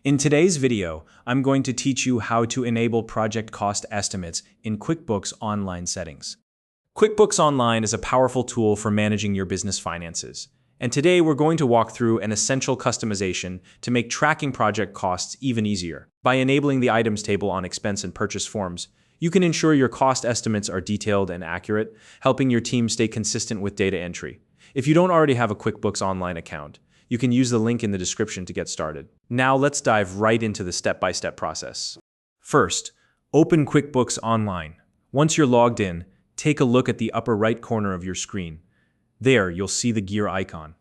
In today's video, I'm going to teach you how to enable project cost estimates in QuickBooks Online settings. QuickBooks Online is a powerful tool for managing your business finances. And today we're going to walk through an essential customization to make tracking project costs even easier. By enabling the items table on expense and purchase forms, you can ensure your cost estimates are detailed and accurate, helping your team stay consistent with data entry. If you don't already have a QuickBooks Online account, you can use the link in the description to get started. Now let's dive right into the step-by-step process. First, open QuickBooks Online. Once you're logged in, take a look at the upper right corner of your screen. There, you'll see the gear icon.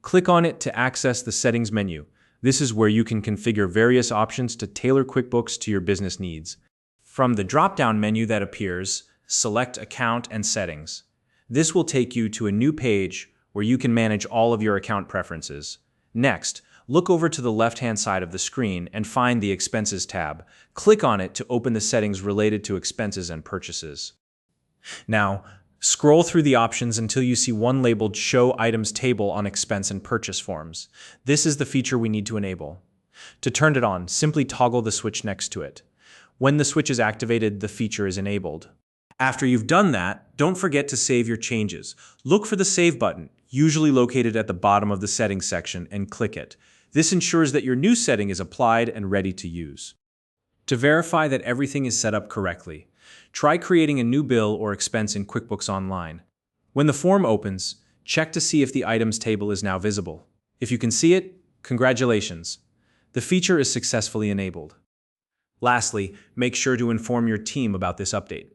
Click on it to access the settings menu. This is where you can configure various options to tailor QuickBooks to your business needs. From the drop-down menu that appears, select Account and Settings. This will take you to a new page where you can manage all of your account preferences. Next, look over to the left-hand side of the screen and find the Expenses tab. Click on it to open the settings related to expenses and purchases. Now, scroll through the options until you see one labeled Show Items Table on Expense and Purchase Forms. This is the feature we need to enable. To turn it on, simply toggle the switch next to it. When the switch is activated, the feature is enabled. After you've done that, don't forget to save your changes. Look for the Save button, usually located at the bottom of the Settings section, and click it. This ensures that your new setting is applied and ready to use. To verify that everything is set up correctly, try creating a new bill or expense in QuickBooks Online. When the form opens, check to see if the items table is now visible. If you can see it, congratulations. The feature is successfully enabled. Lastly, make sure to inform your team about this update.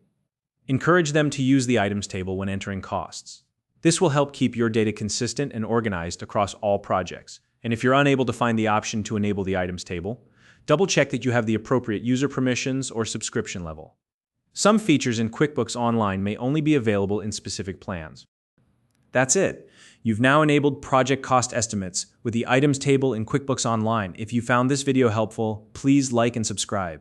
Encourage them to use the items table when entering costs. This will help keep your data consistent and organized across all projects. And if you're unable to find the option to enable the items table, double-check that you have the appropriate user permissions or subscription level. Some features in QuickBooks Online may only be available in specific plans. That's it. You've now enabled project cost estimates with the items table in QuickBooks Online. If you found this video helpful, please like and subscribe.